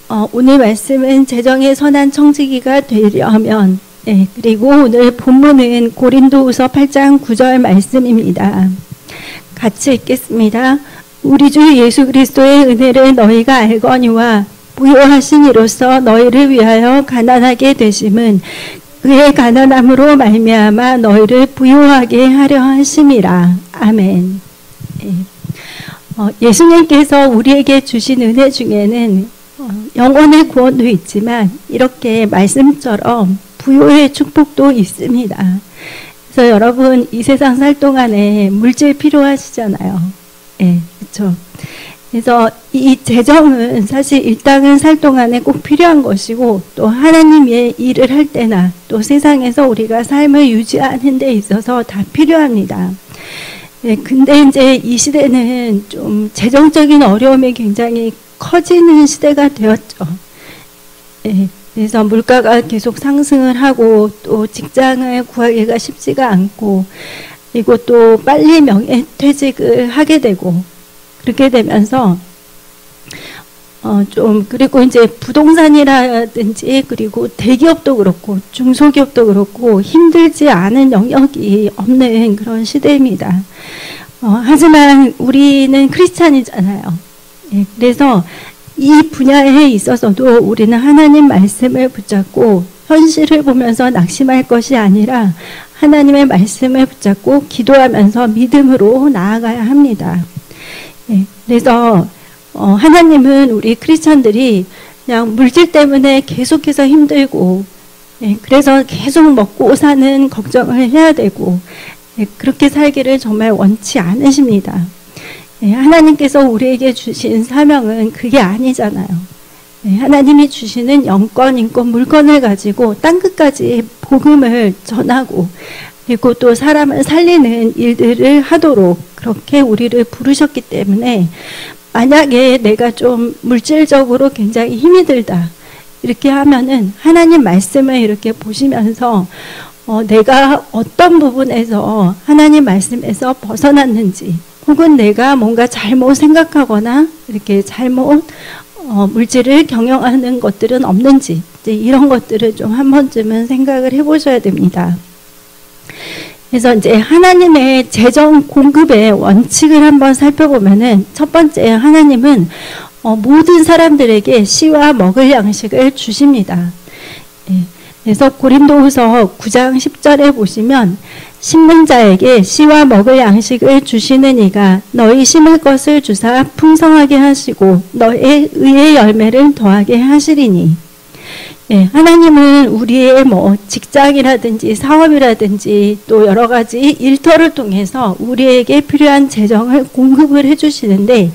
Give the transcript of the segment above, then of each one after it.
오늘 말씀은 재정의 선한 청지기가 되려면, 그리고 오늘 본문은 고린도후서 8장 9절 말씀입니다. 같이 읽겠습니다. 우리 주 예수 그리스도의 은혜를 너희가 알거니와 부요하신 이로써 너희를 위하여 가난하게 되심은 그의 가난함으로 말미암아 너희를 부요하게 하려 하심이라. 아멘. 예수님께서 우리에게 주신 은혜 중에는 영혼의 구원도 있지만 이렇게 말씀처럼 부요의 축복도 있습니다. 그래서 여러분 이 세상 살 동안에 물질 필요하시잖아요. 그렇죠. 그래서 이 재정은 사실 이 땅은 살 동안에 꼭 필요한 것이고 또 하나님의 일을 할 때나 또 세상에서 우리가 삶을 유지하는 데 있어서 다 필요합니다. 근데 이제 이 시대는 좀 재정적인 어려움이 굉장히 커지는 시대가 되었죠. 그래서 물가가 계속 상승을 하고 또 직장을 구하기가 쉽지가 않고 그리고 또 빨리 명예퇴직을 하게 되고 그렇게 되면서 그리고 이제 부동산이라든지 그리고 대기업도 그렇고 중소기업도 그렇고 힘들지 않은 영역이 없는 그런 시대입니다. 하지만 우리는 크리스찬이잖아요. 그래서 이 분야에 있어서도 우리는 하나님 말씀을 붙잡고 현실을 보면서 낙심할 것이 아니라 하나님의 말씀을 붙잡고 기도하면서 믿음으로 나아가야 합니다. 그래서 하나님은 우리 크리스찬들이 그냥 물질 때문에 계속해서 힘들고 그래서 계속 먹고 사는 걱정을 해야 되고 그렇게 살기를 정말 원치 않으십니다. 하나님께서 우리에게 주신 사명은 그게 아니잖아요. 하나님이 주시는 영권, 인권, 물건을 가지고 땅끝까지 복음을 전하고 그리고 또 사람을 살리는 일들을 하도록 그렇게 우리를 부르셨기 때문에 만약에 내가 좀 물질적으로 굉장히 힘이 들다 이렇게 하면은 하나님 말씀을 이렇게 보시면서 내가 어떤 부분에서 하나님 말씀에서 벗어났는지 혹은 내가 뭔가 잘못 생각하거나 이렇게 잘못 물질을 경영하는 것들은 없는지 이제 이런 것들을 좀 한 번쯤은 생각을 해보셔야 됩니다. 그래서 이제 하나님의 재정 공급의 원칙을 한번 살펴보면은 첫 번째 하나님은 모든 사람들에게 씨와 먹을 양식을 주십니다. 그래서 고린도후서 9장 10절에 보시면 심는 자에게 씨와 먹을 양식을 주시는 이가 너희 심을 것을 주사 풍성하게 하시고 너의 의의 열매를 더하게 하시리니. 하나님은 우리의 직장이라든지 사업이라든지 또 여러 가지 일터를 통해서 우리에게 필요한 재정을 공급을 해주시는데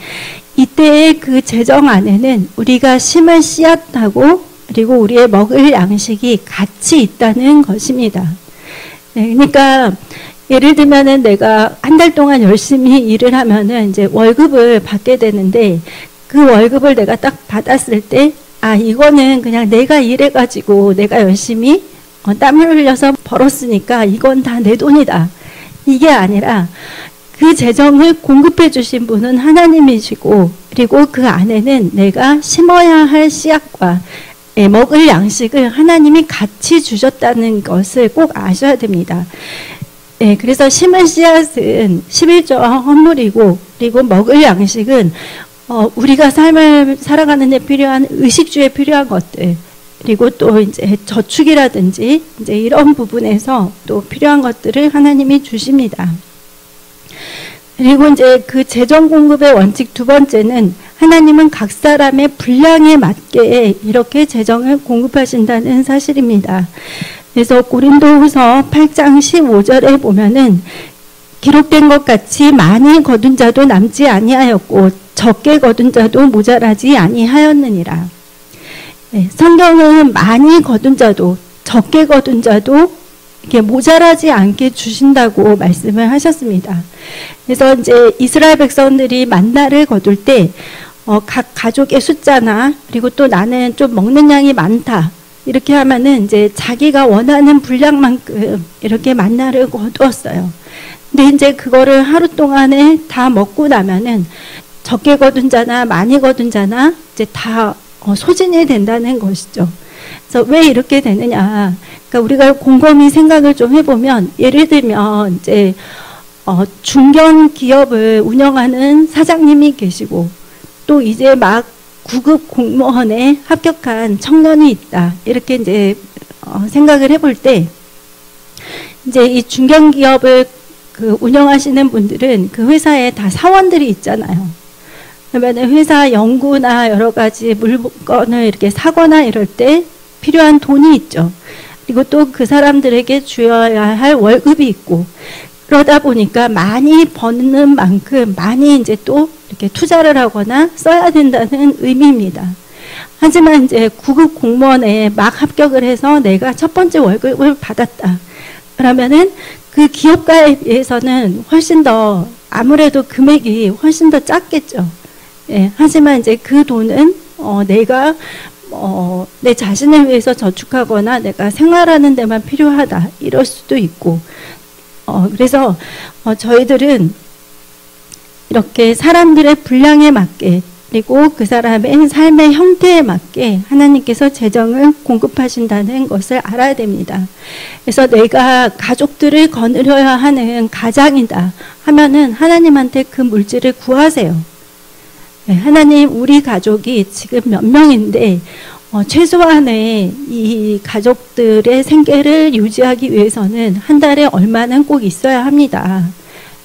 이때의 그 재정 안에는 우리가 심을 씨앗하고 그리고 우리의 먹을 양식이 같이 있다는 것입니다. 그러니까 예를 들면은 내가 한 달 동안 열심히 일을 하면은 이제 월급을 받게 되는데 그 월급을 내가 딱 받았을 때 이거는 그냥 내가 일해가지고 내가 열심히 땀을 흘려서 벌었으니까 이건 다 내 돈이다. 이게 아니라 그 재정을 공급해 주신 분은 하나님이시고 그리고 그 안에는 내가 심어야 할 씨앗과 먹을 양식을 하나님이 같이 주셨다는 것을 꼭 아셔야 됩니다. 그래서 심은 씨앗은 11조 헌물이고 그리고 먹을 양식은 우리가 삶을 살아가는 데 필요한 의식주에 필요한 것들 그리고 또 이제 저축이라든지 이제 이런 부분에서 또 필요한 것들을 하나님이 주십니다. 그리고 이제 그 재정 공급의 원칙 두 번째는 하나님은 각 사람의 분량에 맞게 이렇게 재정을 공급하신다는 사실입니다. 그래서 고린도후서 8장 15절에 보면은 기록된 것 같이 많이 거둔 자도 남지 아니하였고 적게 거둔 자도 모자라지 아니하였느니라. 성경은 많이 거둔 자도 적게 거둔 자도 이렇게 모자라지 않게 주신다고 말씀을 하셨습니다. 그래서 이제 이스라엘 백성들이 만나를 거둘 때 각 가족의 숫자나 그리고 또 나는 좀 먹는 양이 많다 이렇게 하면은 이제 자기가 원하는 분량만큼 이렇게 만나를 거두었어요. 근데 이제 그거를 하루 동안에 다 먹고 나면은 적게 거둔 자나 많이 거둔 자나 이제 다 소진이 된다는 것이죠. 그래서 왜 이렇게 되느냐. 그러니까 우리가 곰곰이 생각을 좀 해보면, 예를 들면 이제 중견 기업을 운영하는 사장님이 계시고, 또 이제 막 9급 공무원에 합격한 청년이 있다. 이렇게 이제 생각을 해볼 때, 이제 이 중견 기업을 운영하시는 분들은 그 회사에 다 사원들이 있잖아요. 그러면 회사 연구나 여러 가지 물건을 이렇게 사거나 이럴 때 필요한 돈이 있죠. 그리고 또 그 사람들에게 주어야 할 월급이 있고, 그러다 보니까 많이 버는 만큼 많이 이제 또 이렇게 투자를 하거나 써야 된다는 의미입니다. 하지만 이제 9급 공무원에 막 합격을 해서 내가 첫 번째 월급을 받았다. 그러면은 그 기업가에 비해서는 훨씬 더 아무래도 금액이 훨씬 더 작겠죠. 예, 하지만 이제 그 돈은 내가 내 자신을 위해서 저축하거나 내가 생활하는 데만 필요하다 이럴 수도 있고, 그래서 저희들은 이렇게 사람들의 분량에 맞게, 그리고 그 사람의 삶의 형태에 맞게 하나님께서 재정을 공급하신다는 것을 알아야 됩니다. 그래서 내가 가족들을 거느려야 하는 가장이다 하면은 하나님한테 그 물질을 구하세요. 네, 하나님, 우리 가족이 지금 몇 명인데 최소한의 이 가족들의 생계를 유지하기 위해서는 한 달에 얼마는 꼭 있어야 합니다.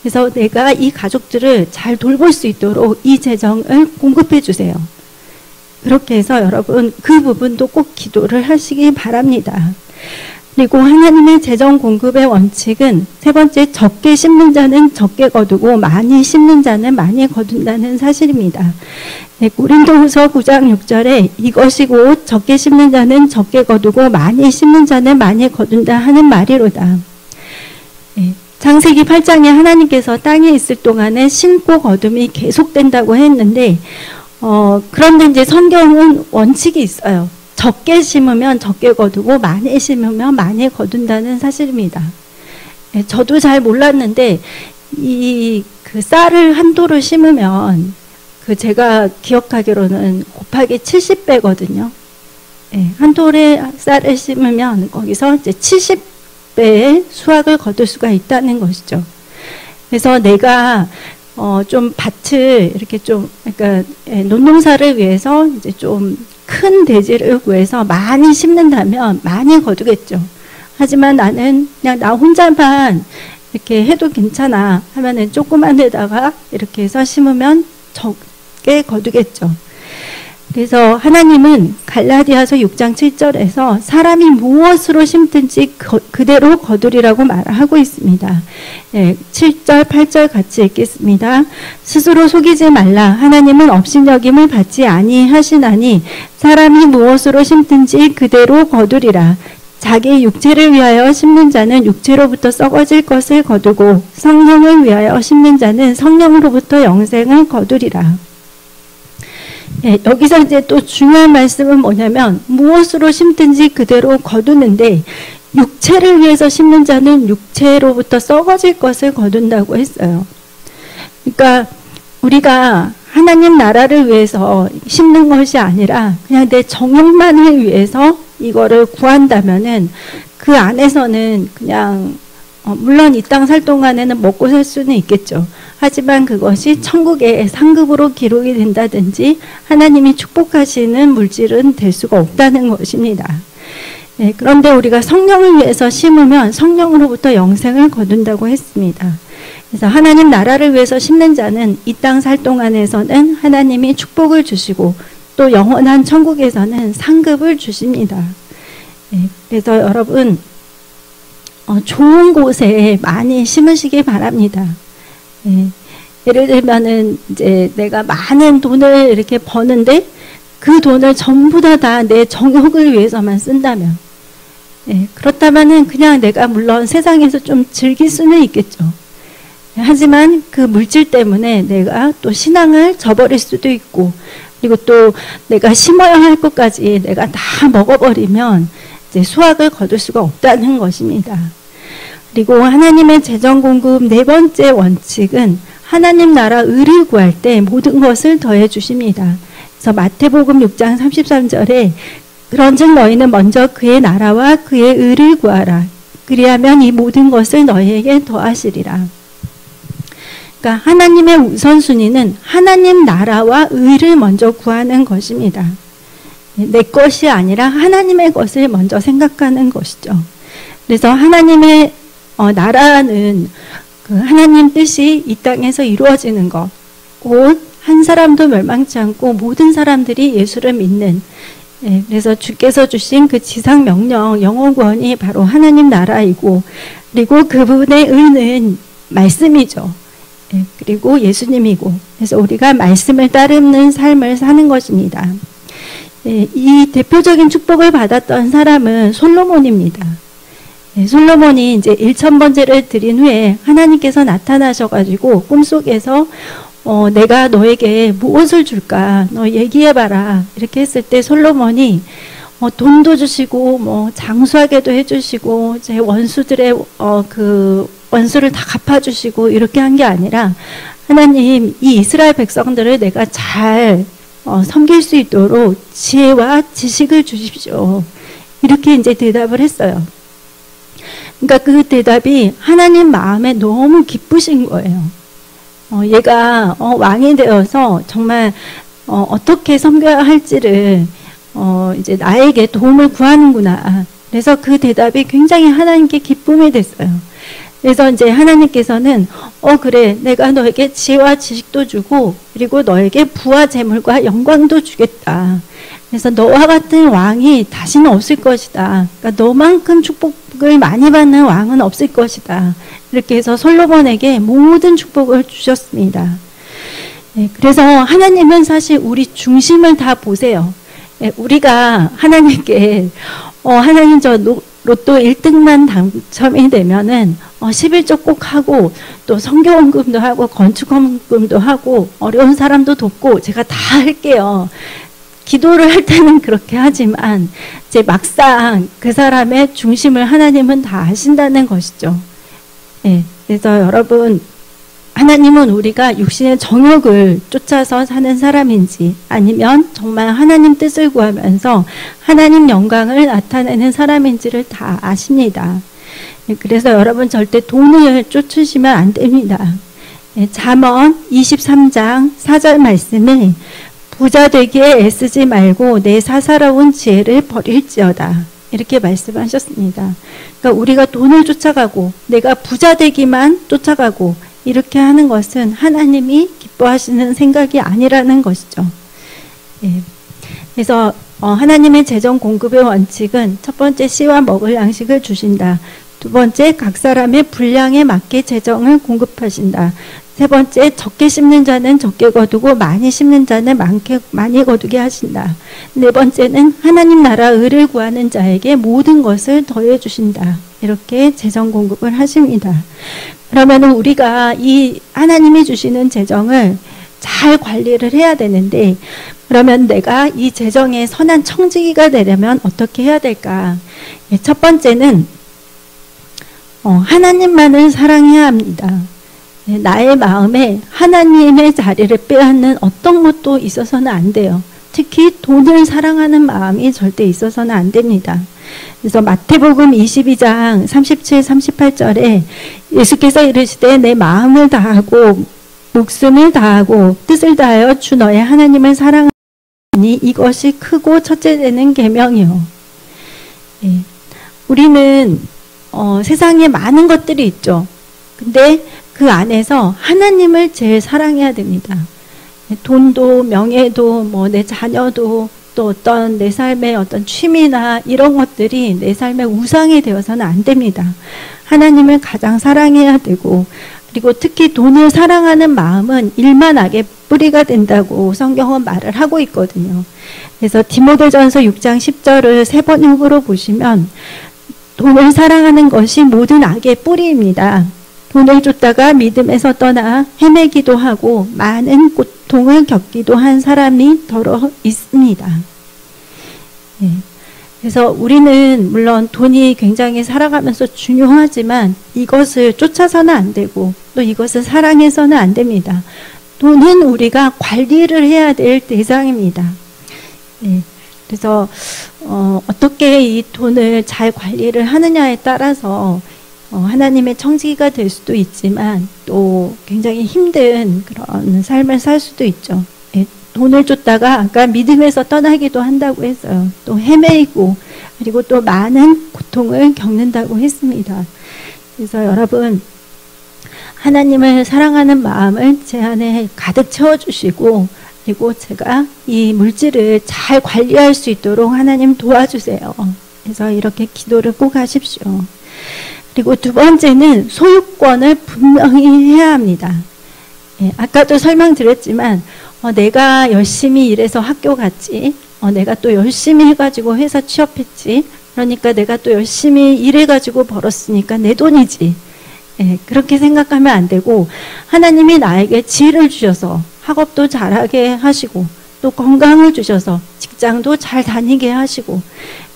그래서 내가 이 가족들을 잘 돌볼 수 있도록 이 재정을 공급해 주세요. 그렇게 해서 여러분 그 부분도 꼭 기도를 하시기 바랍니다. 그리고 하나님의 재정 공급의 원칙은 세 번째, 적게 심는 자는 적게 거두고 많이 심는 자는 많이 거둔다는 사실입니다. 네, 고린도후서 9장 6절에 이것이 곧 적게 심는 자는 적게 거두고 많이 심는 자는 많이 거둔다 하는 말이로다. 네, 창세기 8장에 하나님께서 땅에 있을 동안에 심고 거둠이 계속된다고 했는데, 그런데 이제 성경은 원칙이 있어요. 적게 심으면 적게 거두고 많이 심으면 많이 거둔다는 사실입니다. 네, 저도 잘 몰랐는데 그 쌀을 한 도를 심으면 제가 기억하기로는 곱하기 70배거든요. 네, 한 돌에 쌀을 심으면 거기서 이제 70배의 수확을 거둘 수가 있다는 것이죠. 그래서 내가 좀 밭을 이렇게 좀, 그러니까 논농사를 위해서 이제 좀 큰 대지를 구해서 많이 심는다면 많이 거두겠죠. 하지만 나는 그냥 나 혼자만 이렇게 해도 괜찮아 하면은 조그만 데다가 이렇게 해서 심으면 적게 거두겠죠. 그래서 하나님은 갈라디아서 6장 7절에서 사람이 무엇으로 심든지 그대로 거두리라고 말하고 있습니다. 네, 7절, 8절 같이 읽겠습니다. 스스로 속이지 말라. 하나님은 업신여김을 받지 아니하시나니 사람이 무엇으로 심든지 그대로 거두리라. 자기 육체를 위하여 심는 자는 육체로부터 썩어질 것을 거두고 성령을 위하여 심는 자는 성령으로부터 영생을 거두리라. 네, 여기서 이제 또 중요한 말씀은 뭐냐면 무엇으로 심든지 그대로 거두는데 육체를 위해서 심는 자는 육체로부터 썩어질 것을 거둔다고 했어요. 그러니까 우리가 하나님 나라를 위해서 심는 것이 아니라 그냥 내 정욕만을 위해서 이거를 구한다면은 그 안에서는 그냥 물론 이 땅 살 동안에는 먹고 살 수는 있겠죠. 하지만 그것이 천국의 상급으로 기록이 된다든지 하나님이 축복하시는 물질은 될 수가 없다는 것입니다. 네, 그런데 우리가 성령을 위해서 심으면 성령으로부터 영생을 거둔다고 했습니다. 그래서 하나님 나라를 위해서 심는 자는 이 땅 살 동안에서는 하나님이 축복을 주시고 또 영원한 천국에서는 상급을 주십니다. 네, 그래서 여러분 좋은 곳에 많이 심으시기 바랍니다. 네, 예를 들면은 이제 내가 많은 돈을 이렇게 버는데 그 돈을 전부 다 내 정욕을 위해서만 쓴다면, 네, 그렇다면은 그냥 내가 물론 세상에서 좀 즐길 수는 있겠죠. 하지만 그 물질 때문에 내가 또 신앙을 저버릴 수도 있고, 그리고 또 내가 심어야 할 것까지 내가 다 먹어버리면 이제 수확을 거둘 수가 없다는 것입니다. 그리고 하나님의 재정 공급 네 번째 원칙은 하나님 나라 의를 구할 때 모든 것을 더해 주십니다. 그래서 마태복음 6장 33절에 그런즉 너희는 먼저 그의 나라와 그의 의를 구하라. 그리하면 이 모든 것을 너희에게 더하시리라. 그러니까 하나님의 우선순위는 하나님 나라와 의를 먼저 구하는 것입니다. 내 것이 아니라 하나님의 것을 먼저 생각하는 것이죠. 그래서 하나님의 나라는 그 하나님 뜻이 이 땅에서 이루어지는 것, 곧 한 사람도 멸망치 않고 모든 사람들이 예수를 믿는, 그래서 주께서 주신 그 지상 명령, 영원 구원이 바로 하나님 나라이고, 그리고 그분의 의는 말씀이죠. 그리고 예수님이고, 그래서 우리가 말씀을 따르는 삶을 사는 것입니다. 이 대표적인 축복을 받았던 사람은 솔로몬입니다. 솔로몬이 이제 1000번제를 드린 후에 하나님께서 나타나셔가지고 꿈속에서 내가 너에게 무엇을 줄까? 너 얘기해봐라. 이렇게 했을 때 솔로몬이 돈도 주시고 뭐 장수하게도 해주시고 제 원수들의 그 원수를 다 갚아주시고 이렇게 한 게 아니라 하나님 이 이스라엘 백성들을 내가 잘 섬길 수 있도록 지혜와 지식을 주십시오. 이렇게 이제 대답을 했어요. 그러니까 그 대답이 하나님 마음에 너무 기쁘신 거예요. 얘가 왕이 되어서 정말 어떻게 섬겨야 할지를 이제 나에게 도움을 구하는구나. 그래서 그 대답이 굉장히 하나님께 기쁨이 됐어요. 그래서 이제 하나님께서는 그래 내가 너에게 지혜와 지식도 주고 그리고 너에게 부와 재물과 영광도 주겠다. 그래서 너와 같은 왕이 다시는 없을 것이다. 그러니까 너만큼 축복을 많이 받는 왕은 없을 것이다. 이렇게 해서 솔로몬에게 모든 축복을 주셨습니다. 그래서 하나님은 사실 우리 중심을 다 보세요. 우리가 하나님께 하나님 저 로또 1등만 당첨이 되면은 11조 꼭 하고 또 성교원금도 하고 건축원금도 하고 어려운 사람도 돕고 제가 다 할게요. 기도를 할 때는 그렇게 하지만 이제 막상 그 사람의 중심을 하나님은 다 아신다는 것이죠. 그래서 여러분 하나님은 우리가 육신의 정욕을 쫓아서 사는 사람인지 아니면 정말 하나님 뜻을 구하면서 하나님 영광을 나타내는 사람인지를 다 아십니다. 그래서 여러분 절대 돈을 쫓으시면 안 됩니다. 잠언 23장 4절 말씀에 부자 되기에 애쓰지 말고 내 사사로운 지혜를 버릴지어다. 이렇게 말씀하셨습니다. 그러니까 우리가 돈을 쫓아가고 내가 부자 되기만 쫓아가고 이렇게 하는 것은 하나님이 기뻐하시는 생각이 아니라는 것이죠. 그래서 하나님의 재정 공급의 원칙은 첫 번째 씨와 먹을 양식을 주신다. 두 번째 각 사람의 분량에 맞게 재정을 공급하신다. 세 번째 적게 심는 자는 적게 거두고 많이 심는 자는 많이 거두게 하신다. 네 번째는 하나님 나라 의를 구하는 자에게 모든 것을 더해 주신다. 이렇게 재정 공급을 하십니다. 그러면 우리가 이 하나님이 주시는 재정을 잘 관리를 해야 되는데 그러면 내가 이 재정의 선한 청지기가 되려면 어떻게 해야 될까? 첫 번째는 하나님만을 사랑해야 합니다. 나의 마음에 하나님의 자리를 빼앗는 어떤 것도 있어서는 안 돼요. 특히 돈을 사랑하는 마음이 절대 있어서는 안 됩니다. 그래서 마태복음 22장 37, 38절에 예수께서 이르시되 내 마음을 다하고 목숨을 다하고 뜻을 다하여 주 너의 하나님을 사랑하니 이것이 크고 첫째 되는 계명이요. 우리는 세상에 많은 것들이 있죠. 근데 그 안에서 하나님을 제일 사랑해야 됩니다. 돈도 명예도 뭐 내 자녀도 또 어떤 내 삶의 어떤 취미나 이런 것들이 내 삶의 우상이 되어서는 안 됩니다. 하나님을 가장 사랑해야 되고 그리고 특히 돈을 사랑하는 마음은 일만하게 뿌리가 된다고 성경은 말을 하고 있거든요. 그래서 디모데전서 6장 10절을 세 번역으로 보시면 돈을 사랑하는 것이 모든 악의 뿌리입니다. 돈을 쫓다가 믿음에서 떠나 헤매기도 하고 많은 고통을 겪기도 한 사람이 더러 있습니다. 그래서 우리는 물론 돈이 굉장히 살아가면서 중요하지만 이것을 쫓아서는 안 되고 또 이것을 사랑해서는 안 됩니다. 돈은 우리가 관리를 해야 될 대상입니다. 네. 그래서 어떻게 이 돈을 잘 관리를 하느냐에 따라서 하나님의 청지기가 될 수도 있지만 또 굉장히 힘든 그런 삶을 살 수도 있죠. 예, 돈을 줬다가 아까 믿음에서 떠나기도 한다고 했어요. 또 헤매이고 그리고 또 많은 고통을 겪는다고 했습니다. 그래서 여러분 하나님을 사랑하는 마음을 제 안에 가득 채워주시고 그리고 제가 이 물질을 잘 관리할 수 있도록 하나님 도와주세요. 그래서 이렇게 기도를 꼭 하십시오. 그리고 두 번째는 소유권을 분명히 해야 합니다. 예, 아까도 설명드렸지만 내가 열심히 일해서 학교 갔지, 내가 또 열심히 해가지고 회사 취업했지, 그러니까 내가 또 열심히 일해가지고 벌었으니까 내 돈이지. 예, 그렇게 생각하면 안 되고 하나님이 나에게 지혜를 주셔서 학업도 잘하게 하시고 또 건강을 주셔서 직장도 잘 다니게 하시고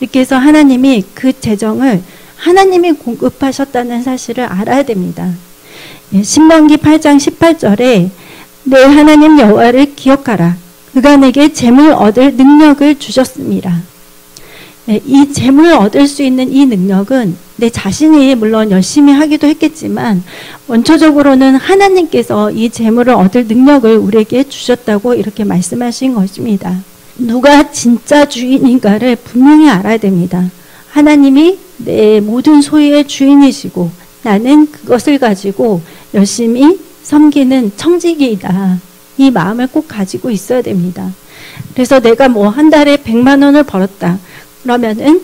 이렇게 해서 하나님이 그 재정을 하나님이 공급하셨다는 사실을 알아야 됩니다. 예, 신명기 8장 18절에 내 하나님 여호와를 기억하라. 그가 내게 재물 얻을 능력을 주셨습니다. 예, 이 재물을 얻을 수 있는 이 능력은 내 자신이 물론 열심히 하기도 했겠지만 원초적으로는 하나님께서 이 재물을 얻을 능력을 우리에게 주셨다고 이렇게 말씀하신 것입니다. 누가 진짜 주인인가를 분명히 알아야 됩니다. 하나님이 내 모든 소유의 주인이시고 나는 그것을 가지고 열심히 섬기는 청지기이다. 이 마음을 꼭 가지고 있어야 됩니다. 그래서 내가 뭐 한 달에 100만 원을 벌었다. 그러면은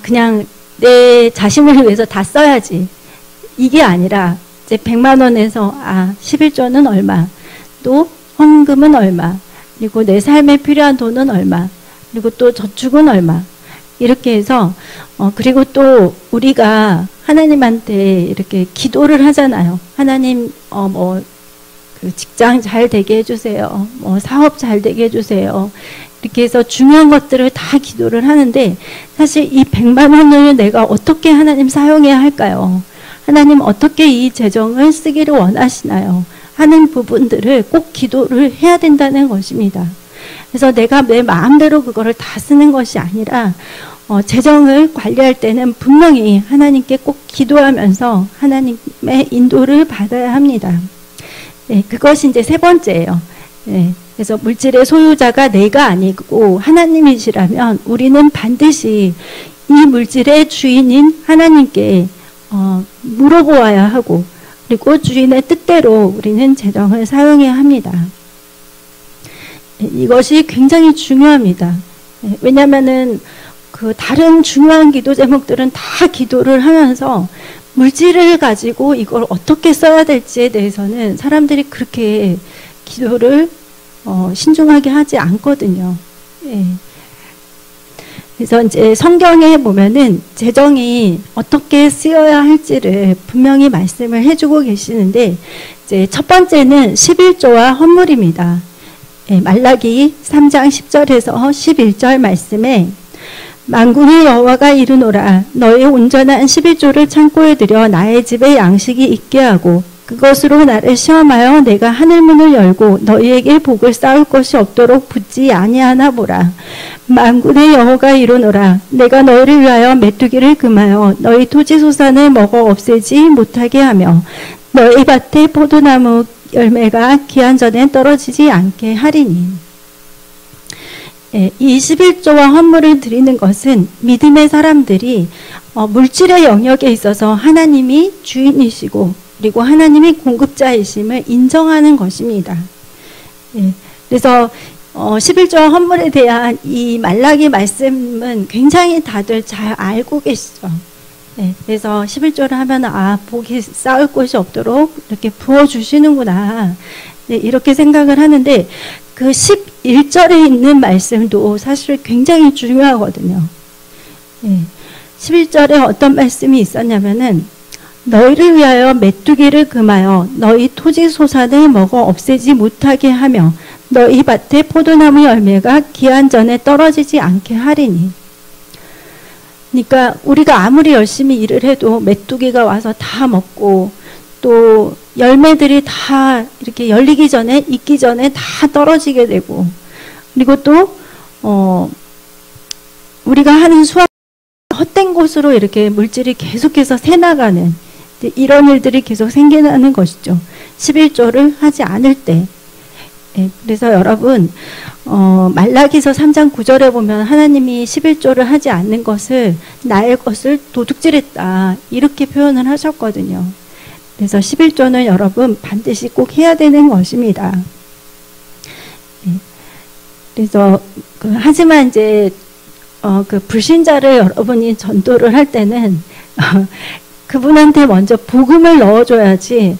그냥 내 자신을 위해서 다 써야지. 이게 아니라 이제 100만 원에서 11조는 얼마, 또 헌금은 얼마, 그리고 내 삶에 필요한 돈은 얼마, 그리고 또 저축은 얼마. 이렇게 해서 그리고 또 우리가 하나님한테 이렇게 기도를 하잖아요. 하나님 그 직장 잘 되게 해주세요. 사업 잘 되게 해주세요. 이렇게 해서 중요한 것들을 다 기도를 하는데 사실 이 100만 원을 내가 어떻게 하나님 사용해야 할까요? 하나님 어떻게 이 재정을 쓰기를 원하시나요? 하는 부분들을 꼭 기도를 해야 된다는 것입니다. 그래서 내가 내 마음대로 그거를 다 쓰는 것이 아니라 재정을 관리할 때는 분명히 하나님께 꼭 기도하면서 하나님의 인도를 받아야 합니다. 네, 그것이 이제 세 번째예요. 네, 그래서 물질의 소유자가 내가 아니고 하나님이시라면 우리는 반드시 이 물질의 주인인 하나님께 물어보아야 하고 그리고 주인의 뜻대로 우리는 재정을 사용해야 합니다. 이것이 굉장히 중요합니다. 왜냐하면은 그 다른 중요한 기도 제목들은 다 기도를 하면서 물질을 가지고 이걸 어떻게 써야 될지에 대해서는 사람들이 그렇게 기도를 신중하게 하지 않거든요. 예. 그래서 이제 성경에 보면은 재정이 어떻게 쓰여야 할지를 분명히 말씀을 해주고 계시는데 이제 첫 번째는 11조와 헌물입니다. 예, 말라기 3장 10절에서 11절 말씀에 만군의 여호와가 이르노라 너의 온전한 11조를 창고에 들여 나의 집에 양식이 있게 하고 그것으로 나를 시험하여 내가 하늘문을 열고 너희에게 복을 쌓을 것이 없도록 붙지 아니하나 보라. 만군의 여호와가 이르노라 내가 너희를 위하여 메뚜기를 금하여 너희 토지 소산을 먹어 없애지 못하게 하며 너희 밭에 포도나무 열매가 기한 전에 떨어지지 않게 하리니. 이 11조와 헌물을 드리는 것은 믿음의 사람들이 물질의 영역에 있어서 하나님이 주인이시고 그리고 하나님이 공급자이심을 인정하는 것입니다. 그래서 11조와 헌물에 대한 이 말라기 말씀은 굉장히 다들 잘 알고 계시죠. 그래서 11조를 하면 복이 쌓을 곳이 없도록 이렇게 부어주시는구나. 이렇게 생각을 하는데 그 11절에 있는 말씀도 사실 굉장히 중요하거든요. 11절에 어떤 말씀이 있었냐면은 너희를 위하여 메뚜기를 금하여 너희 토지 소산을 먹어 없애지 못하게 하며 너희 밭에 포도나무 열매가 기한 전에 떨어지지 않게 하리니. 그러니까 우리가 아무리 열심히 일을 해도 메뚜기가 와서 다 먹고 또 열매들이 다 이렇게 열리기 전에, 익기 전에 다 떨어지게 되고, 그리고 또 우리가 하는 수확 헛된 곳으로 이렇게 물질이 계속해서 새나가는 이런 일들이 계속 생겨나는 것이죠. 11조를 하지 않을 때. 예, 그래서 여러분 말라기서 3장 9절에 보면 하나님이 11조를 하지 않는 것을 나의 것을 도둑질했다 이렇게 표현을 하셨거든요. 그래서 11조는 여러분 반드시 꼭 해야 되는 것입니다. 예, 그래서 하지만 이제 그 불신자를 여러분이 전도를 할 때는 그분한테 먼저 복음을 넣어줘야지.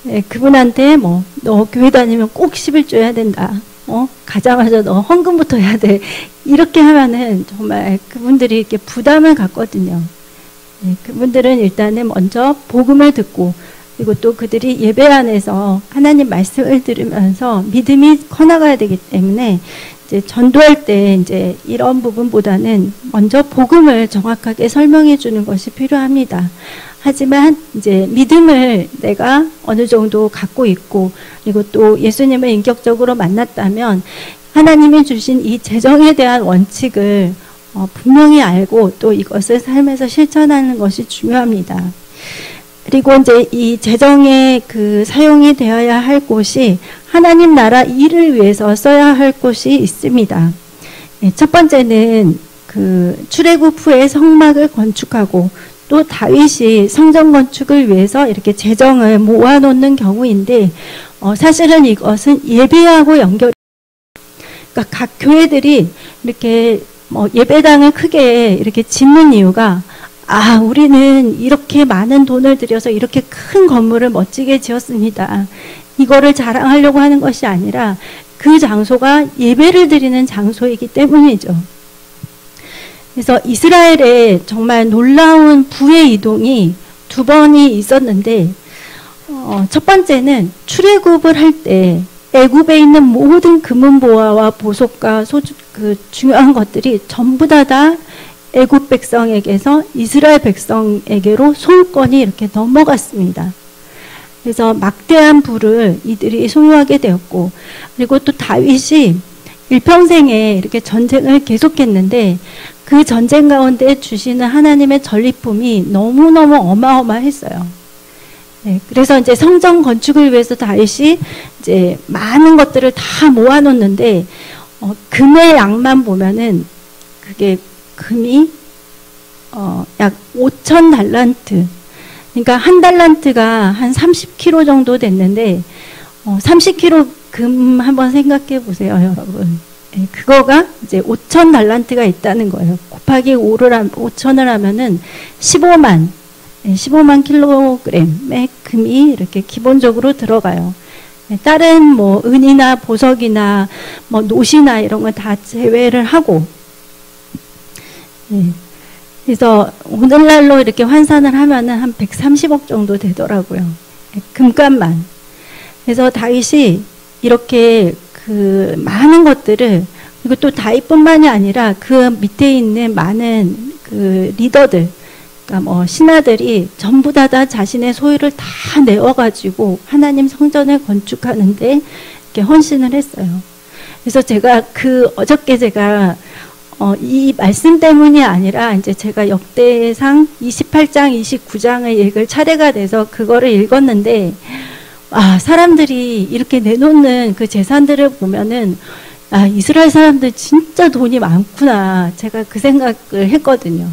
예, 그분한테 뭐 너 교회 다니면 꼭 11조 해야 된다. 가자마자 너 헌금부터 해야 돼. 이렇게 하면은 정말 그분들이 이렇게 부담을 갖거든요. 예, 그분들은 일단은 먼저 복음을 듣고, 그리고 또 그들이 예배 안에서 하나님 말씀을 들으면서 믿음이 커나가야 되기 때문에 이제 전도할 때 이제 이런 부분보다는 먼저 복음을 정확하게 설명해 주는 것이 필요합니다. 하지만 이제 믿음을 내가 어느 정도 갖고 있고, 그리고 또 예수님을 인격적으로 만났다면 하나님이 주신 이 재정에 대한 원칙을 분명히 알고 또 이것을 삶에서 실천하는 것이 중요합니다. 그리고 이제 이 재정의 그 사용이 되어야 할 곳이 하나님 나라 일을 위해서 써야 할 곳이 있습니다. 첫 번째는 그 출애굽 후에 성막을 건축하고, 또 다윗이 성전 건축을 위해서 이렇게 재정을 모아놓는 경우인데, 사실은 이것은 예배하고 연결. 그러니까 각 교회들이 이렇게 예배당을 크게 이렇게 짓는 이유가, 우리는 이렇게 많은 돈을 들여서 이렇게 큰 건물을 멋지게 지었습니다. 이거를 자랑하려고 하는 것이 아니라 그 장소가 예배를 드리는 장소이기 때문이죠. 그래서 이스라엘에 정말 놀라운 부의 이동이 두 번이 있었는데, 첫 번째는 출애굽을 할 때 애굽에 있는 모든 금은보화와 보석과 그 중요한 것들이 전부 다 애굽 백성에게서 이스라엘 백성에게로 소유권이 이렇게 넘어갔습니다. 그래서 막대한 부를 이들이 소유하게 되었고, 그리고 또 다윗이 일평생에 이렇게 전쟁을 계속했는데 그 전쟁 가운데 주시는 하나님의 전리품이 너무너무 어마어마했어요. 네, 그래서 이제 성전 건축을 위해서 다윗이 이제 많은 것들을 다 모아놓는데, 금의 양만 보면은 그게 금이 약 5천 달란트, 그러니까 한 달란트가 한 30kg 정도 됐는데 30kg 금 한번 생각해 보세요, 여러분. 네, 그거가 이제 5천 달란트가 있다는 거예요. 곱하기 5천을 하면은 15만 킬로그램의 금이 이렇게 기본적으로 들어가요. 네, 다른 뭐 은이나 보석이나 뭐 노시나 이런 건 다 제외를 하고, 네, 그래서 오늘날로 이렇게 환산을 하면은 한 130억 정도 되더라고요. 네, 금값만. 그래서 다윗이 이렇게 그 많은 것들을, 그리고 또 다윗뿐만이 아니라 그 밑에 있는 많은 그 리더들, 그러니까 뭐 신하들이 전부 다 자신의 소유를 다 내어가지고 하나님 성전을 건축하는데 이렇게 헌신을 했어요. 그래서 제가 어저께 제가 이 말씀 때문이 아니라 이제 제가 역대상 28장, 29장을 읽을 차례가 돼서 그거를 읽었는데, 사람들이 이렇게 내놓는 그 재산들을 보면은, 이스라엘 사람들 진짜 돈이 많구나. 제가 그 생각을 했거든요.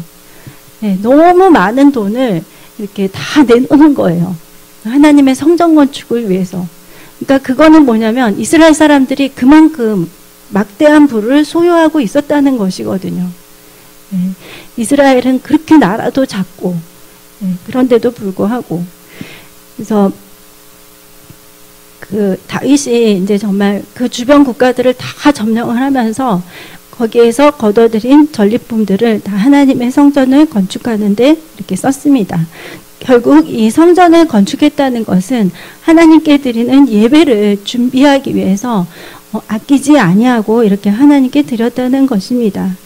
네, 너무 많은 돈을 이렇게 다 내놓는 거예요. 하나님의 성전 건축을 위해서. 그러니까 그거는 뭐냐면 이스라엘 사람들이 그만큼 막대한 부를 소유하고 있었다는 것이거든요. 네, 이스라엘은 그렇게 나라도 작고, 그런데도 불구하고. 그래서 그 다윗이 이제 정말 그 주변 국가들을 다 점령을 하면서 거기에서 거둬들인 전리품들을 다 하나님의 성전을 건축하는데 이렇게 썼습니다. 결국 이 성전을 건축했다는 것은 하나님께 드리는 예배를 준비하기 위해서 아끼지 아니하고 이렇게 하나님께 드렸다는 것입니다.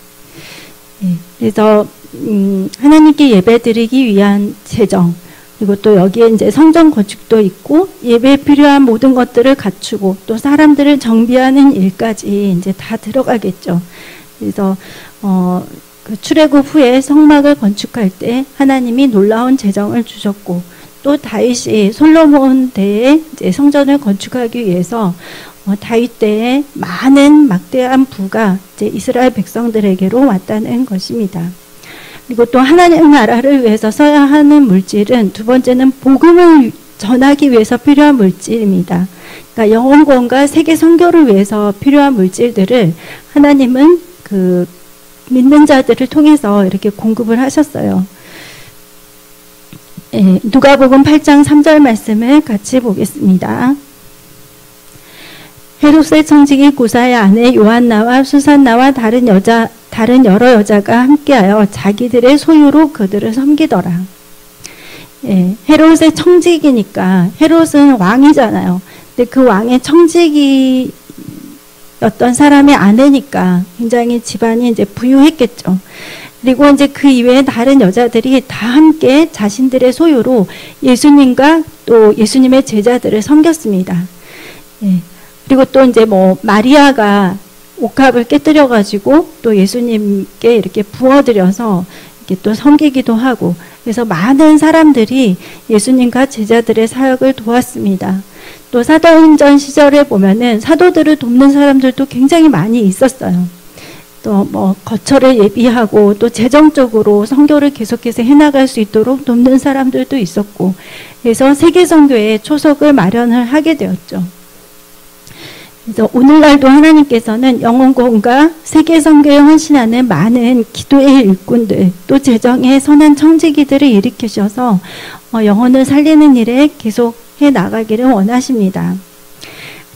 그래서 하나님께 예배 드리기 위한 재정, 그리고 또 여기에 이제 성전 건축도 있고 예배에 필요한 모든 것들을 갖추고 또 사람들을 정비하는 일까지 이제 다 들어가겠죠. 그래서 그 출애굽 후에 성막을 건축할 때 하나님이 놀라운 재정을 주셨고 또 다윗이 솔로몬 때에 이제 성전을 건축하기 위해서 다윗 때에 많은 막대한 부가 이제 이스라엘 백성들에게로 왔다는 것입니다. 그리고 또 하나님 나라를 위해서 써야 하는 물질은 두 번째는 복음을 전하기 위해서 필요한 물질입니다. 그러니까 영혼권과 세계 선교를 위해서 필요한 물질들을 하나님은 그 믿는 자들을 통해서 이렇게 공급을 하셨어요. 예, 누가복음 8장 3절 말씀을 같이 보겠습니다. 헤롯의 청지기 구사의 아내 요한나와 수산나와 다른 여러 여자가 함께하여 자기들의 소유로 그들을 섬기더라. 예, 헤롯의 청지기니까 헤롯은 왕이잖아요. 근데 그 왕의 청지기였던 사람의 아내니까 굉장히 집안이 이제 부유했겠죠. 그리고 이제 그 이외에 다른 여자들이 다 함께 자신들의 소유로 예수님과 또 예수님의 제자들을 섬겼습니다. 예. 그리고 또 이제 뭐 마리아가 옥합을 깨뜨려 가지고 또 예수님께 이렇게 부어드려서 이렇게 또 섬기기도 하고 그래서 많은 사람들이 예수님과 제자들의 사역을 도왔습니다. 또 사도행전 시절에 보면은 사도들을 돕는 사람들도 굉장히 많이 있었어요. 또 뭐 거처를 예비하고 또 재정적으로 선교를 계속해서 해나갈 수 있도록 돕는 사람들도 있었고 그래서 세계 선교의 초석을 마련을 하게 되었죠. 그래서 오늘날도 하나님께서는 영혼권과 세계 선교에 헌신하는 많은 기도의 일꾼들 또 재정의 선한 청지기들을 일으키셔서 영혼을 살리는 일에 계속 해 나가기를 원하십니다.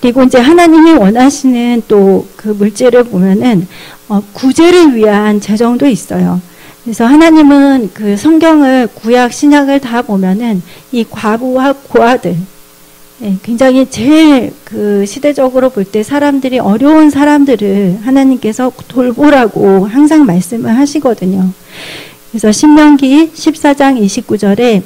그리고 이제 하나님이 원하시는 또 그 물질을 보면은 구제를 위한 재정도 있어요. 그래서 하나님은 그 성경을 구약 신약을 다 보면은 이 과부와 고아들 굉장히 제일 그 시대적으로 볼 때 사람들이 어려운 사람들을 하나님께서 돌보라고 항상 말씀을 하시거든요. 그래서 신명기 14장 29절에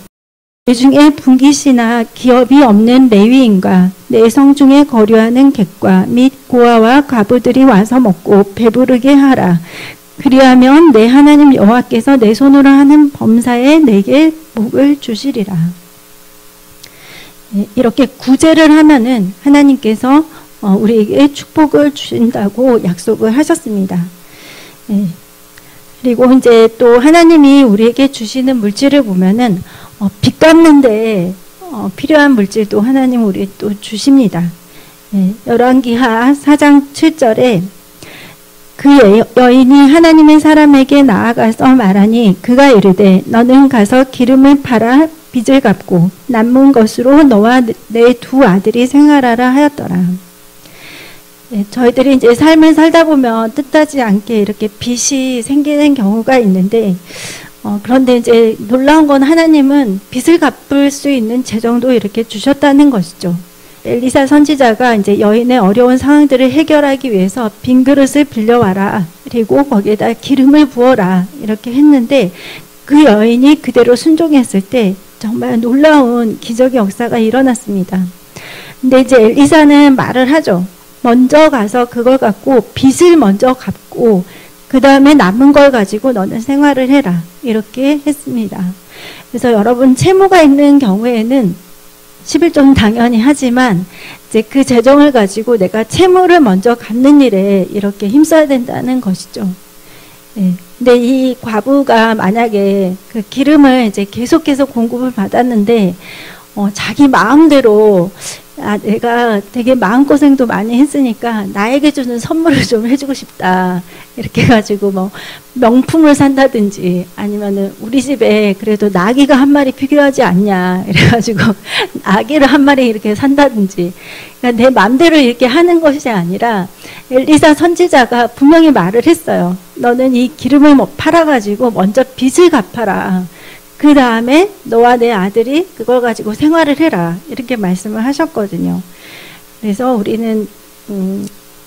내 중에 분깃이나 기업이 없는 레위인과 내 성 중에 거류하는 객과 및 고아와 과부들이 와서 먹고 배부르게 하라. 그리하면 내 하나님 여호와께서 내 손으로 하는 범사에 내게 복을 주시리라. 이렇게 구제를 하면은 하나님께서 우리에게 축복을 주신다고 약속을 하셨습니다. 그리고 이제 또 하나님이 우리에게 주시는 물질을 보면은 빚 갚는데 필요한 물질도 하나님 우리 또 주십니다. 열왕기하 4장 7절에 그 여인이 하나님의 사람에게 나아가서 말하니 그가 이르되 너는 가서 기름을 팔아 빚을 갚고 남은 것으로 너와 내 두 아들이 생활하라 하였더라. 저희들이 이제 삶을 살다 보면 뜻하지 않게 이렇게 빚이 생기는 경우가 있는데 그런데 이제 놀라운 건 하나님은 빚을 갚을 수 있는 재정도 이렇게 주셨다는 것이죠. 엘리사 선지자가 이제 여인의 어려운 상황들을 해결하기 위해서 빈 그릇을 빌려와라. 그리고 거기에다 기름을 부어라. 이렇게 했는데 그 여인이 그대로 순종했을 때 정말 놀라운 기적의 역사가 일어났습니다. 근데 이제 엘리사는 말을 하죠. 먼저 가서 그걸 갖고 빚을 먼저 갚고 그 다음에 남은 걸 가지고 너는 생활을 해라. 이렇게 했습니다. 그래서 여러분 채무가 있는 경우에는 11조는 당연히 하지만 이제 그 재정을 가지고 내가 채무를 먼저 갚는 일에 이렇게 힘써야 된다는 것이죠. 근데 이 과부가 만약에 그 기름을 이제 계속해서 공급을 받았는데 자기 마음대로 내가 되게 마음고생도 많이 했으니까 나에게 주는 선물을 좀 해주고 싶다. 이렇게 해가지고 뭐 명품을 산다든지 아니면은 우리 집에 그래도 나귀가 한 마리 필요하지 않냐. 이래가지고 아기를 한 마리 이렇게 산다든지. 그러니까 내 마음대로 이렇게 하는 것이 아니라 엘리사 선지자가 분명히 말을 했어요. 너는 이 기름을 팔아가지고 먼저 빚을 갚아라. 그 다음에 너와 내 아들이 그걸 가지고 생활을 해라. 이렇게 말씀을 하셨거든요. 그래서 우리는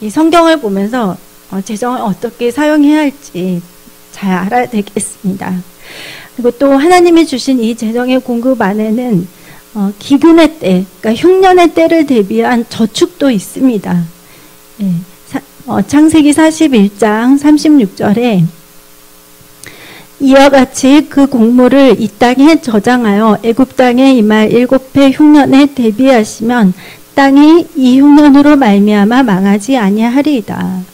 이 성경을 보면서 재정을 어떻게 사용해야 할지 잘 알아야 되겠습니다. 그리고 또 하나님이 주신 이 재정의 공급 안에는 기근의 때, 그러니까 흉년의 때를 대비한 저축도 있습니다. 예, 창세기 41장 36절에 이와 같이 그 곡물을 이 땅에 저장하여 애굽 땅에 임할 7해 흉년에 대비하시면 땅이 이 흉년으로 말미암아 망하지 아니하리이다.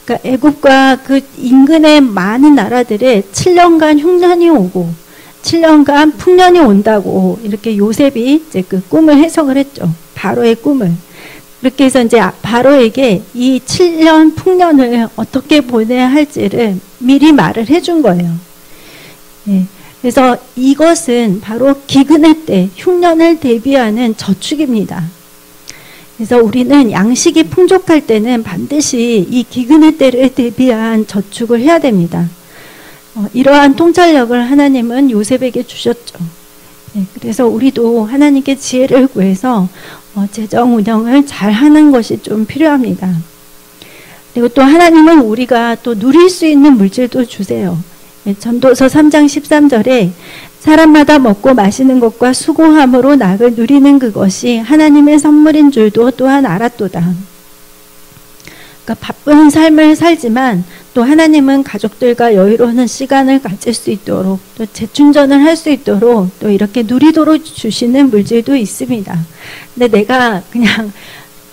그러니까 애굽과 그 인근의 많은 나라들에 7년간 흉년이 오고 7년간 풍년이 온다고 이렇게 요셉이 이제 그 꿈을 해석을 했죠. 바로의 꿈을. 그렇게 해서 이제 바로에게 이 7년 풍년을 어떻게 보내야 할지를 미리 말을 해준 거예요. 예, 그래서 이것은 바로 기근의 때, 흉년을 대비하는 저축입니다. 그래서 우리는 양식이 풍족할 때는 반드시 이 기근의 때를 대비한 저축을 해야 됩니다. 이러한 통찰력을 하나님은 요셉에게 주셨죠. 예, 그래서 우리도 하나님께 지혜를 구해서 재정 운영을 잘 하는 것이 좀 필요합니다. 그리고 또 하나님은 우리가 또 누릴 수 있는 물질도 주세요. 예, 전도서 3장 13절에 사람마다 먹고 마시는 것과 수고함으로 낙을 누리는 그것이 하나님의 선물인 줄도 또한 알았도다. 그러니까 바쁜 삶을 살지만 또 하나님은 가족들과 여유로운 시간을 가질 수 있도록 또 재충전을 할 수 있도록 또 이렇게 누리도록 주시는 물질도 있습니다. 근데 내가 그냥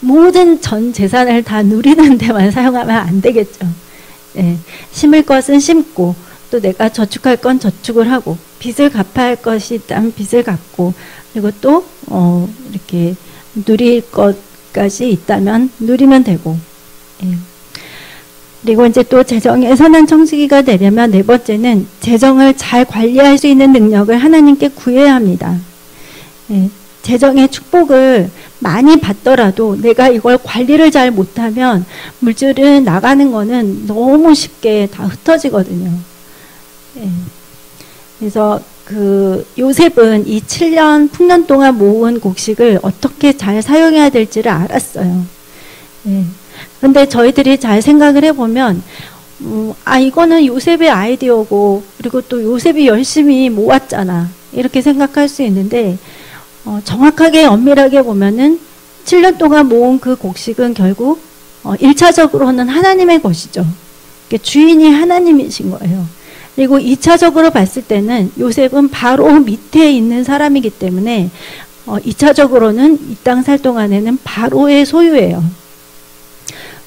모든 전 재산을 다 누리는 데만 사용하면 안 되겠죠. 예, 심을 것은 심고 또 내가 저축할 건 저축을 하고 빚을 갚아야 할 것이 있다면 빚을 갚고 그리고 또 이렇게 누릴 것까지 있다면 누리면 되고 예. 그리고 이제 또 재정의 선한 청지기가 되려면 네 번째는 재정을 잘 관리할 수 있는 능력을 하나님께 구해야 합니다. 예. 재정의 축복을 많이 받더라도 내가 이걸 관리를 잘 못하면 물질을 나가는 거는 너무 쉽게 다 흩어지거든요. 예. 그래서 그 요셉은 이 7년 풍년 동안 모은 곡식을 어떻게 잘 사용해야 될지를 알았어요. 예. 근데 저희들이 잘 생각을 해보면 이거는 요셉의 아이디어고 그리고 또 요셉이 열심히 모았잖아 이렇게 생각할 수 있는데 정확하게 엄밀하게 보면은 7년 동안 모은 그 곡식은 결국 1차적으로는 하나님의 것이죠. 주인이 하나님이신 거예요. 그리고 2차적으로 봤을 때는 요셉은 바로 밑에 있는 사람이기 때문에 2차적으로는 이 땅 살 동안에는 바로의 소유예요.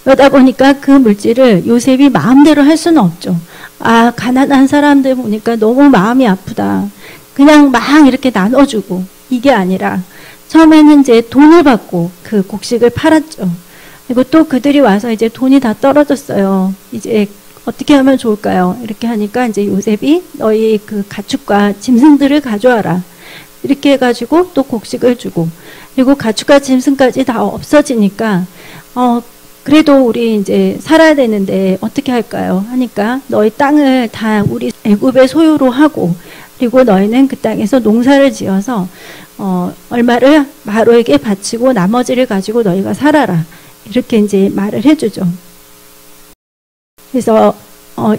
그러다 보니까 그 물질을 요셉이 마음대로 할 수는 없죠. 가난한 사람들 보니까 너무 마음이 아프다. 그냥 막 이렇게 나눠주고 이게 아니라 처음에는 이제 돈을 받고 그 곡식을 팔았죠. 그리고 또 그들이 와서 이제 돈이 다 떨어졌어요. 이제 어떻게 하면 좋을까요? 이렇게 하니까 이제 요셉이 너희 그 가축과 짐승들을 가져와라. 이렇게 해가지고 또 곡식을 주고 그리고 가축과 짐승까지 다 없어지니까 그래도 우리 이제 살아야 되는데 어떻게 할까요? 하니까 너희 땅을 다 우리 애굽의 소유로 하고 그리고 너희는 그 땅에서 농사를 지어서 얼마를 바로에게 바치고 나머지를 가지고 너희가 살아라. 이렇게 이제 말을 해주죠. 그래서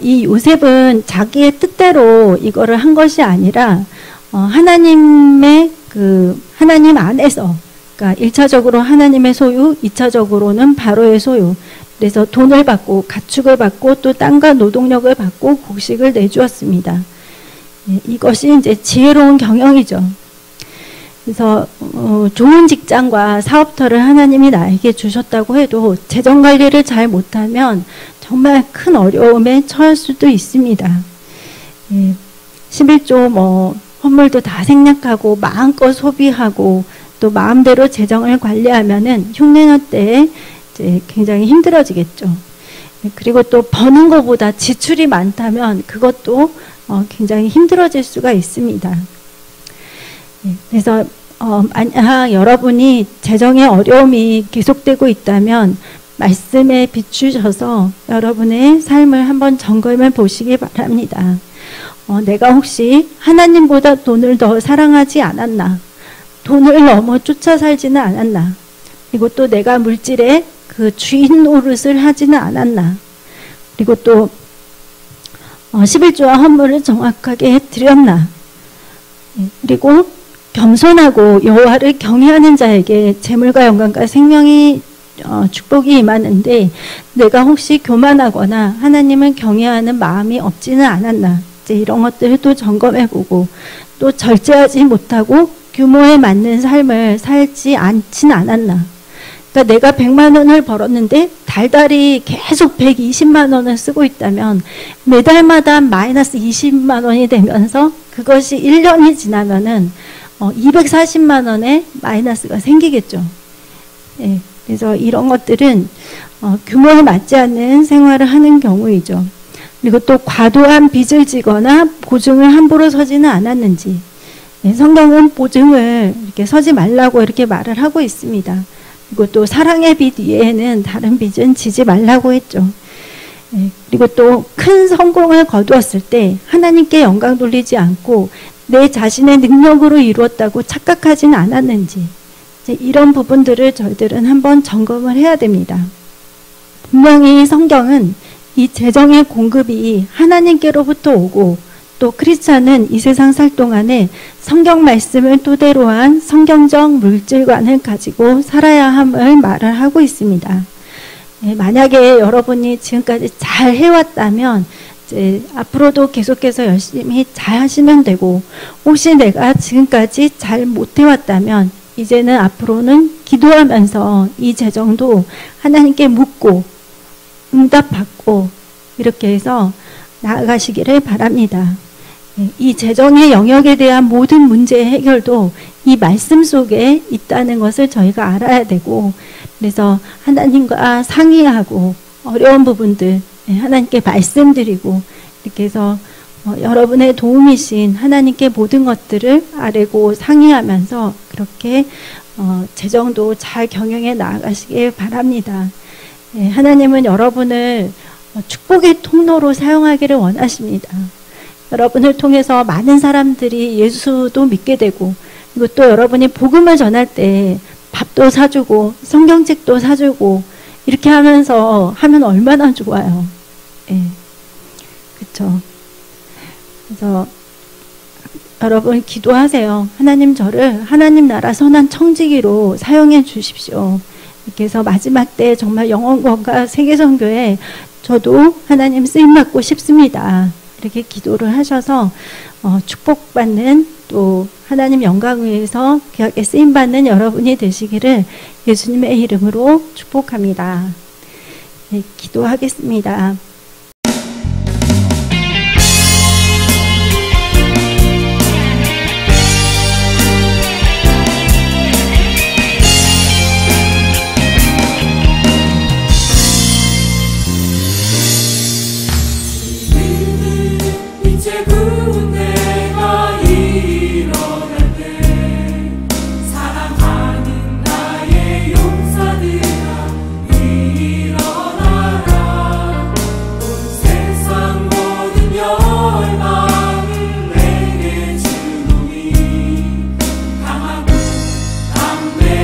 이 요셉은 자기의 뜻대로 이거를 한 것이 아니라 하나님의 하나님 안에서 그러니까 1차적으로 하나님의 소유, 2차적으로는 바로의 소유. 그래서 돈을 받고 가축을 받고 또 땅과 노동력을 받고 곡식을 내주었습니다. 이것이 이제 지혜로운 경영이죠. 그래서 좋은 직장과 사업터를 하나님이 나에게 주셨다고 해도 재정 관리를 잘 못하면 정말 큰 어려움에 처할 수도 있습니다. 11조 헌물도 다 생략하고 마음껏 소비하고 또 마음대로 재정을 관리하면은 흉년 때에 이제 굉장히 힘들어지겠죠. 그리고 또 버는 것보다 지출이 많다면 그것도 굉장히 힘들어질 수가 있습니다. 그래서 만약 여러분이 재정의 어려움이 계속되고 있다면 말씀에 비추셔서 여러분의 삶을 한번 점검해 보시기 바랍니다. 내가 혹시 하나님보다 돈을 더 사랑하지 않았나? 돈을 너무 쫓아 살지는 않았나? 그리고 또 내가 물질의 그 주인 노릇을 하지는 않았나? 그리고 또 11조와 헌물을 정확하게 드렸나. 그리고 겸손하고 여호와를 경외하는 자에게 재물과 영광과 생명이 축복이 임하는데 내가 혹시 교만하거나 하나님을 경외하는 마음이 없지는 않았나. 이제 이런 것들을 또 점검해보고 또 절제하지 못하고 규모에 맞는 삶을 살지 않지는 않았나. 그러니까 내가 100만 원을 벌었는데 달달이 계속 120만 원을 쓰고 있다면 매달마다 마이너스 20만 원이 되면서 그것이 1년이 지나면은 240만 원의 마이너스가 생기겠죠. 예, 그래서 이런 것들은 규모에 맞지 않는 생활을 하는 경우이죠. 그리고 또 과도한 빚을 지거나 보증을 함부로 서지는 않았는지. 예, 성경은 보증을 이렇게 서지 말라고 이렇게 말을 하고 있습니다. 그리고 또 사랑의 빚 이외에는 다른 빚은 지지 말라고 했죠. 예, 그리고 또 큰 성공을 거두었을 때 하나님께 영광 돌리지 않고 내 자신의 능력으로 이루었다고 착각하지는 않았는지 이런 부분들을 저희들은 한번 점검을 해야 됩니다. 분명히 성경은 이 재정의 공급이 하나님께로부터 오고 또 크리스찬은 이 세상 살 동안에 성경 말씀을 토대로 한 성경적 물질관을 가지고 살아야 함을 말을 하고 있습니다. 만약에 여러분이 지금까지 잘 해왔다면 이제 앞으로도 계속해서 열심히 잘 하시면 되고, 혹시 내가 지금까지 잘 못해왔다면 이제는 앞으로는 기도하면서 이 재정도 하나님께 묻고 응답받고 이렇게 해서 나아가시기를 바랍니다. 이 재정의 영역에 대한 모든 문제의 해결도 이 말씀 속에 있다는 것을 저희가 알아야 되고, 그래서 하나님과 상의하고 어려운 부분들 하나님께 말씀드리고 이렇게 해서 여러분의 도움이신 하나님께 모든 것들을 아뢰고 상의하면서 그렇게 재정도 잘 경영해 나아가시길 바랍니다. 하나님은 여러분을 축복의 통로로 사용하기를 원하십니다. 여러분을 통해서 많은 사람들이 예수도 믿게 되고, 그리고 또 여러분이 복음을 전할 때 밥도 사주고 성경책도 사주고 이렇게 하면서 하면 얼마나 좋아요. 그렇죠. 그래서 여러분 기도하세요. 하나님, 저를 하나님 나라 선한 청지기로 사용해 주십시오. 이렇게 해서 마지막 때 정말 영원권과 세계선교에 저도 하나님 쓰임받고 싶습니다. 이렇게 기도를 하셔서 축복받는, 또 하나님 영광을 위해서 귀하게 쓰임받는 여러분이 되시기를 예수님의 이름으로 축복합니다. 네, 기도하겠습니다. 강하고 담대